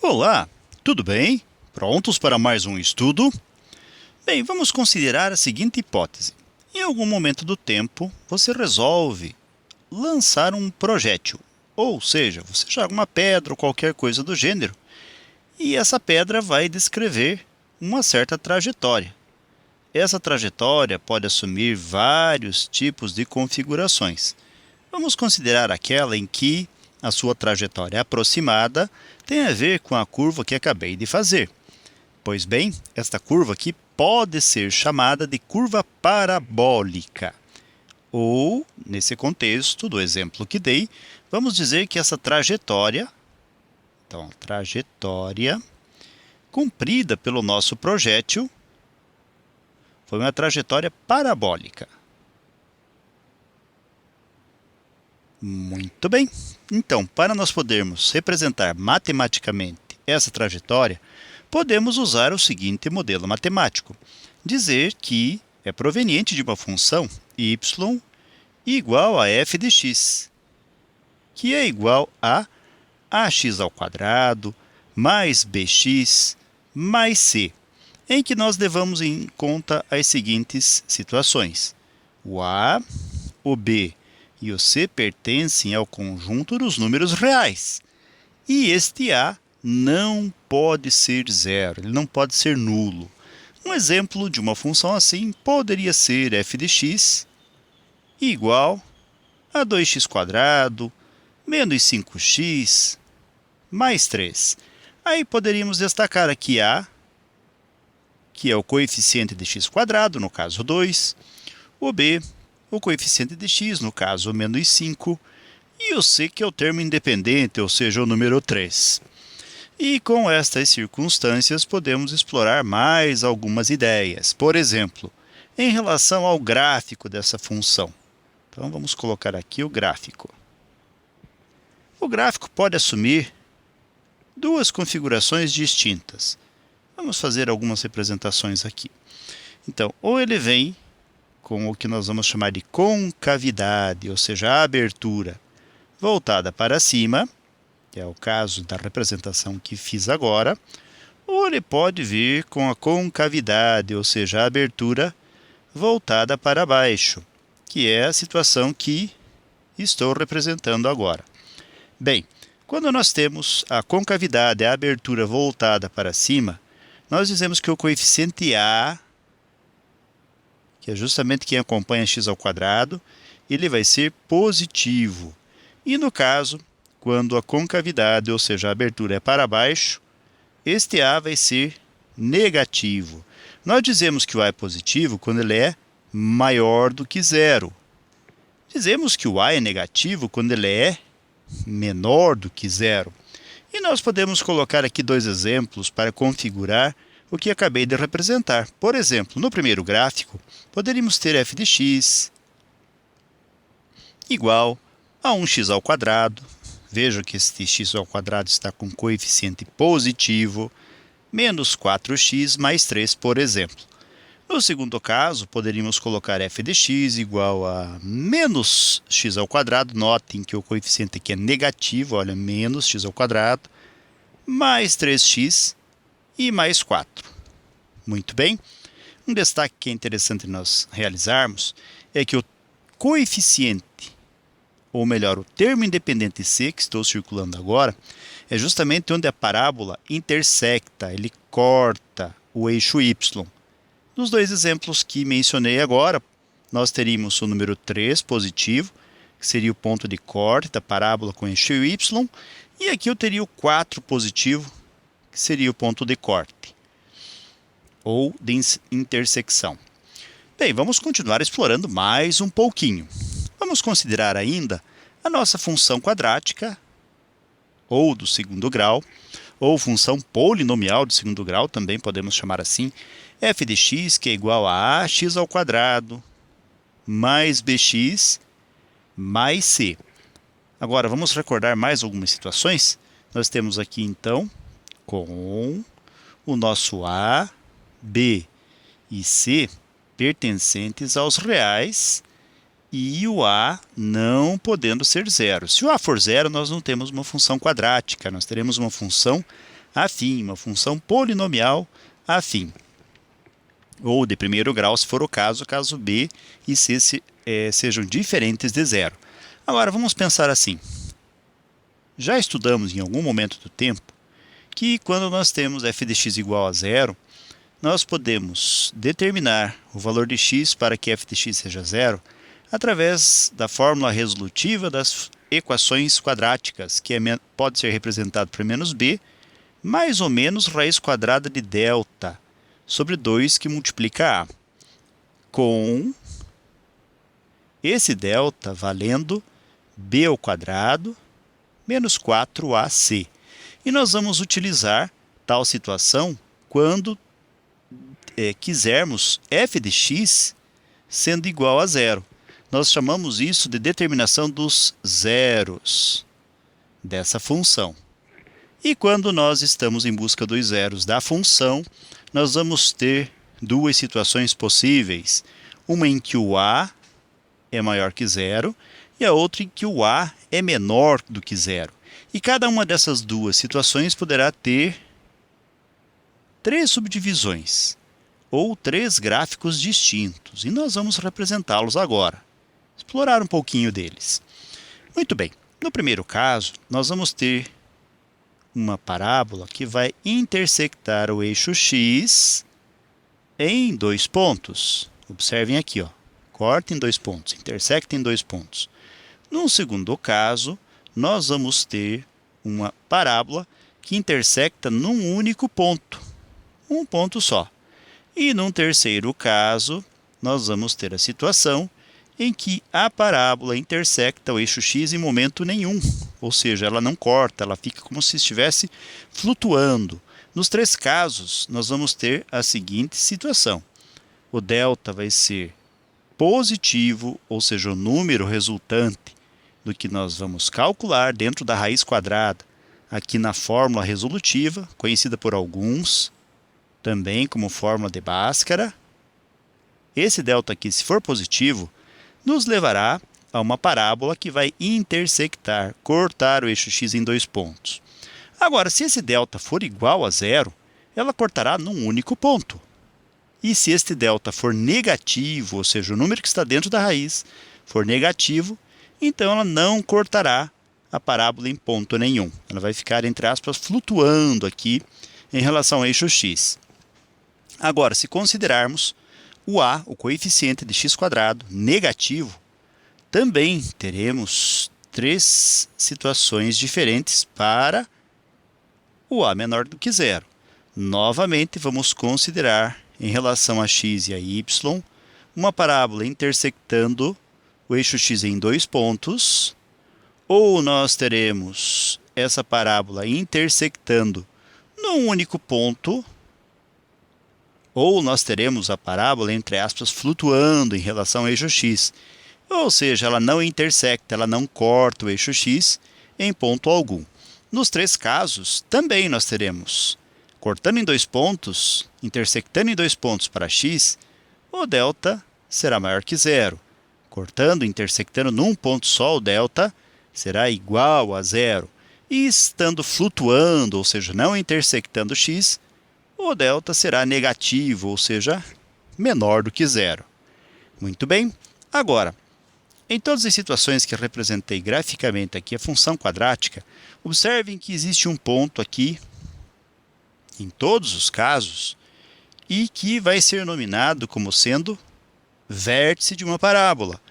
Olá, tudo bem? Prontos para mais um estudo? Bem, vamos considerar a seguinte hipótese. Em algum momento do tempo, você resolve lançar um projétil, ou seja, você joga uma pedra ou qualquer coisa do gênero, e essa pedra vai descrever uma certa trajetória. Essa trajetória pode assumir vários tipos de configurações. Vamos considerar aquela em que a sua trajetória aproximada tem a ver com a curva que acabei de fazer. Pois bem, esta curva aqui pode ser chamada de curva parabólica. Ou, nesse contexto do exemplo que dei, vamos dizer que essa trajetória, então, trajetória cumprida pelo nosso projétil, foi uma trajetória parabólica. Muito bem. Então, para nós podermos representar matematicamente essa trajetória, podemos usar o seguinte modelo matemático. Dizer que é proveniente de uma função y igual a f de x, que é igual a ax ao quadrado mais bx mais c, em que nós levamos em conta as seguintes situações. O a, o b e o c pertencem ao conjunto dos números reais. E este a não pode ser zero, ele não pode ser nulo. Um exemplo de uma função assim poderia ser f de x igual a 2x² menos 5x mais 3. Aí poderíamos destacar aqui a, que é o coeficiente de x², no caso 2, o b, o coeficiente de x, no caso menos 5, e o c, que é o termo independente, ou seja, o número 3. E com estas circunstâncias podemos explorar mais algumas ideias. Por exemplo, em relação ao gráfico dessa função. Então vamos colocar aqui o gráfico. O gráfico pode assumir duas configurações distintas. Vamos fazer algumas representações aqui. Então, ou ele vem com o que nós vamos chamar de concavidade, ou seja, a abertura voltada para cima, que é o caso da representação que fiz agora, ou ele pode vir com a concavidade, ou seja, a abertura voltada para baixo, que é a situação que estou representando agora. Bem, quando nós temos a concavidade, a abertura voltada para cima, nós dizemos que o coeficiente a, que é justamente quem acompanha x², ele vai ser positivo. E no caso, quando a concavidade, ou seja, a abertura é para baixo, este a vai ser negativo. Nós dizemos que o a é positivo quando ele é maior do que zero. Dizemos que o a é negativo quando ele é menor do que zero. E nós podemos colocar aqui dois exemplos para configurar o que acabei de representar. Por exemplo, no primeiro gráfico, poderíamos ter f de x igual a 1x². Veja que este x² está com coeficiente positivo, menos 4x mais 3, por exemplo. No segundo caso, poderíamos colocar f de x igual a menos x². Notem que o coeficiente aqui é negativo, olha, menos x², mais 3x e mais 4. Muito bem. Um destaque que é interessante nós realizarmos é que o coeficiente, ou melhor, o termo independente c, que estou circulando agora, é justamente onde a parábola intersecta, ele corta o eixo y. Nos dois exemplos que mencionei agora, nós teríamos o número 3 positivo, que seria o ponto de corte da parábola com eixo y, e aqui eu teria o 4 positivo, que seria o ponto de corte, ou de intersecção. Bem, vamos continuar explorando mais um pouquinho. Vamos considerar ainda a nossa função quadrática, ou do segundo grau, ou função polinomial de segundo grau, também podemos chamar assim, f de x, que é igual a ax² mais bx mais c. Agora, vamos recordar mais algumas situações. Nós temos aqui, então, com o nosso a, b e c pertencentes aos reais e o a não podendo ser zero. Se o a for zero, nós não temos uma função quadrática, nós teremos uma função afim, uma função polinomial afim, ou de primeiro grau, se for o caso B e C sejam diferentes de zero. Agora, vamos pensar assim. Já estudamos em algum momento do tempo que quando nós temos f de x igual a zero, nós podemos determinar o valor de x para que f de x seja zero através da fórmula resolutiva das equações quadráticas, que pode ser representado por menos b, mais ou menos raiz quadrada de delta sobre 2 que multiplica a, com esse delta valendo b ao quadrado menos 4ac. E nós vamos utilizar tal situação quando quisermos f de x sendo igual a zero. Nós chamamos isso de determinação dos zeros dessa função. E quando nós estamos em busca dos zeros da função, nós vamos ter duas situações possíveis. Uma em que o a é maior que zero e a outra em que o a é menor do que zero. E cada uma dessas duas situações poderá ter três subdivisões ou três gráficos distintos. E nós vamos representá-los agora. Explorar um pouquinho deles. Muito bem. No primeiro caso, nós vamos ter uma parábola que vai intersectar o eixo x em dois pontos. Observem aqui, ó. Corta em dois pontos, intersecta em dois pontos. No segundo caso, nós vamos ter uma parábola que intersecta num único ponto, um ponto só. E num terceiro caso, nós vamos ter a situação em que a parábola intersecta o eixo x em momento nenhum, ou seja, ela não corta, ela fica como se estivesse flutuando. Nos três casos, nós vamos ter a seguinte situação. O delta vai ser positivo, ou seja, o número resultante do que nós vamos calcular dentro da raiz quadrada, aqui na fórmula resolutiva, conhecida por alguns também como fórmula de Bhaskara. Esse delta aqui, se for positivo, nos levará a uma parábola que vai intersectar, cortar o eixo x em dois pontos. Agora, se esse delta for igual a zero, ela cortará num único ponto. E se este delta for negativo, ou seja, o número que está dentro da raiz for negativo, então ela não cortará a parábola em ponto nenhum. Ela vai ficar, entre aspas, flutuando aqui em relação ao eixo x. Agora, se considerarmos o a, o coeficiente de x², negativo, também teremos três situações diferentes para o a menor do que zero. Novamente, vamos considerar, em relação a x e a y, uma parábola intersectando o eixo x em dois pontos, ou nós teremos essa parábola intersectando num único ponto, ou nós teremos a parábola, entre aspas, flutuando em relação ao eixo x, ou seja, ela não intersecta, ela não corta o eixo x em ponto algum. Nos três casos, também nós teremos, cortando em dois pontos, intersectando em dois pontos para x, o delta será maior que zero. Cortando, intersectando num ponto só, o delta será igual a zero. E estando flutuando, ou seja, não intersectando x, o delta será negativo, ou seja, menor do que zero. Muito bem. Agora, em todas as situações que representei graficamente aqui a função quadrática, observem que existe um ponto aqui, em todos os casos, e que vai ser nominado como sendo vértice de uma parábola.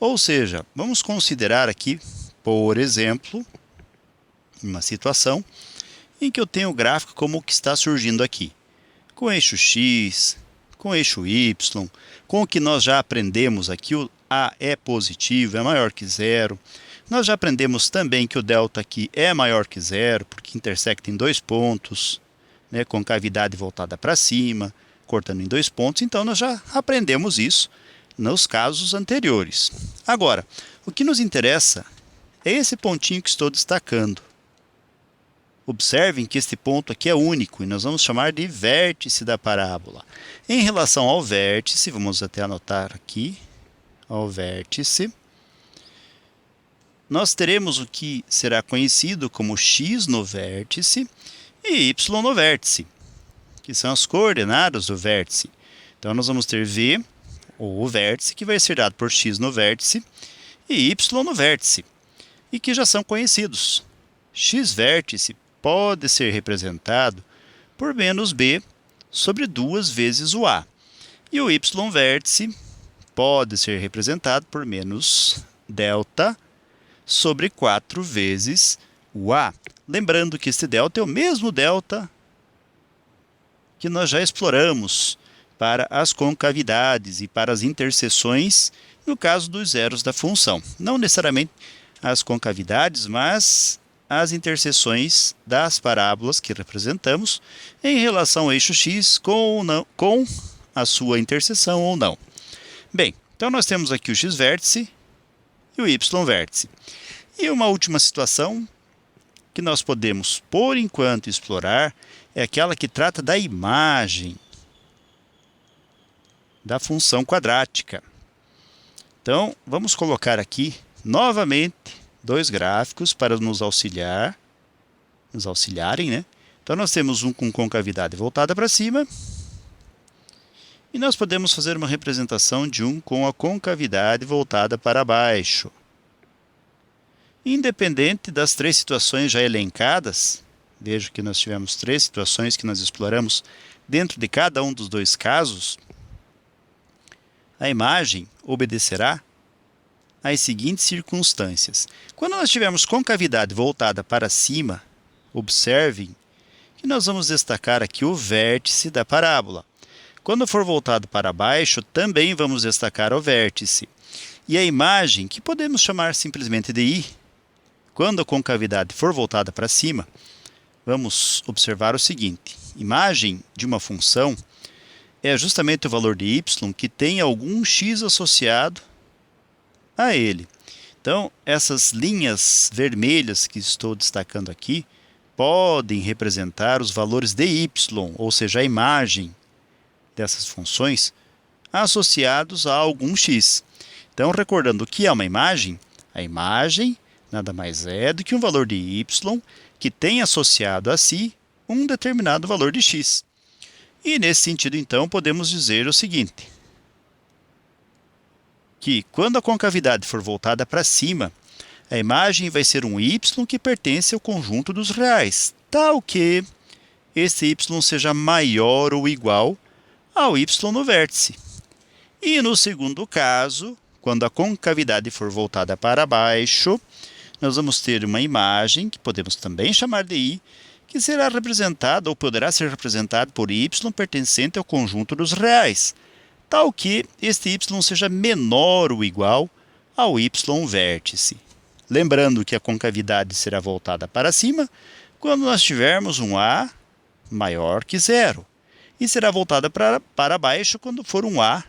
Ou seja, vamos considerar aqui, por exemplo, uma situação em que eu tenho o gráfico como o que está surgindo aqui, com eixo x, com eixo y, com o que nós já aprendemos aqui, o a é positivo, é maior que zero. Nós já aprendemos também que o delta aqui é maior que zero, porque intersecta em dois pontos, né, com cavidade voltada para cima, cortando em dois pontos. Então, nós já aprendemos isso nos casos anteriores. Agora, o que nos interessa é esse pontinho que estou destacando. Observem que este ponto aqui é único e nós vamos chamar de vértice da parábola. Em relação ao vértice, vamos até anotar aqui, ao vértice, nós teremos o que será conhecido como x no vértice e y no vértice, que são as coordenadas do vértice. Então, nós vamos ter v, ou o vértice, que vai ser dado por x no vértice, e y no vértice, e que já são conhecidos. X vértice pode ser representado por menos b sobre 2 vezes o a. E o y vértice pode ser representado por menos delta sobre 4 vezes o a. Lembrando que este delta é o mesmo delta que nós já exploramos para as concavidades e para as interseções, no caso dos zeros da função. Não necessariamente as concavidades, mas as interseções das parábolas que representamos em relação ao eixo x com a sua interseção ou não. Bem, então nós temos aqui o x vértice e o y vértice. E uma última situação que nós podemos, por enquanto, explorar é aquela que trata da imagem da função quadrática. Então, vamos colocar aqui novamente 2 gráficos para nos auxiliarem, né? Então, nós temos um com concavidade voltada para cima e nós podemos fazer uma representação de um com a concavidade voltada para baixo. Independente das 3 situações já elencadas, veja que nós tivemos 3 situações que nós exploramos dentro de cada um dos 2 casos, a imagem obedecerá às seguintes circunstâncias. Quando nós tivermos concavidade voltada para cima, observem que nós vamos destacar aqui o vértice da parábola. Quando for voltado para baixo, também vamos destacar o vértice. E a imagem, que podemos chamar simplesmente de I, quando a concavidade for voltada para cima, vamos observar o seguinte. Imagem de uma função é justamente o valor de y que tem algum x associado a ele. Então, essas linhas vermelhas que estou destacando aqui podem representar os valores de y, ou seja, a imagem dessas funções associados a algum x. Então, recordando o que é uma imagem, a imagem nada mais é do que um valor de y que tem associado a si um determinado valor de x. E nesse sentido, então, podemos dizer o seguinte, que quando a concavidade for voltada para cima, a imagem vai ser um y que pertence ao conjunto dos reais, tal que esse y seja maior ou igual ao y no vértice. E no segundo caso, quando a concavidade for voltada para baixo, nós vamos ter uma imagem, que podemos também chamar de i, que será representada ou poderá ser representada por y pertencente ao conjunto dos reais, tal que este y seja menor ou igual ao y vértice. Lembrando que a concavidade será voltada para cima quando nós tivermos um a maior que zero, e será voltada para baixo quando for um a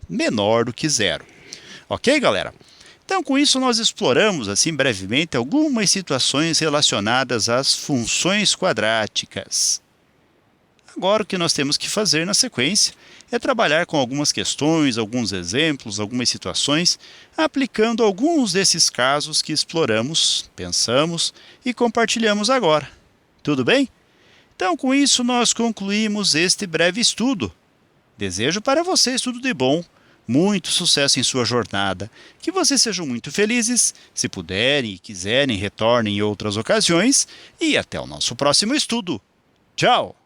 menor do que zero. Ok, galera? Então, com isso, nós exploramos, assim, brevemente, algumas situações relacionadas às funções quadráticas. Agora, o que nós temos que fazer na sequência é trabalhar com algumas questões, alguns exemplos, algumas situações, aplicando alguns desses casos que exploramos, pensamos e compartilhamos agora. Tudo bem? Então, com isso, nós concluímos este breve estudo. Desejo para vocês tudo de bom. Muito sucesso em sua jornada, que vocês sejam muito felizes, se puderem e quiserem, retornem em outras ocasiões, e até o nosso próximo estudo. Tchau!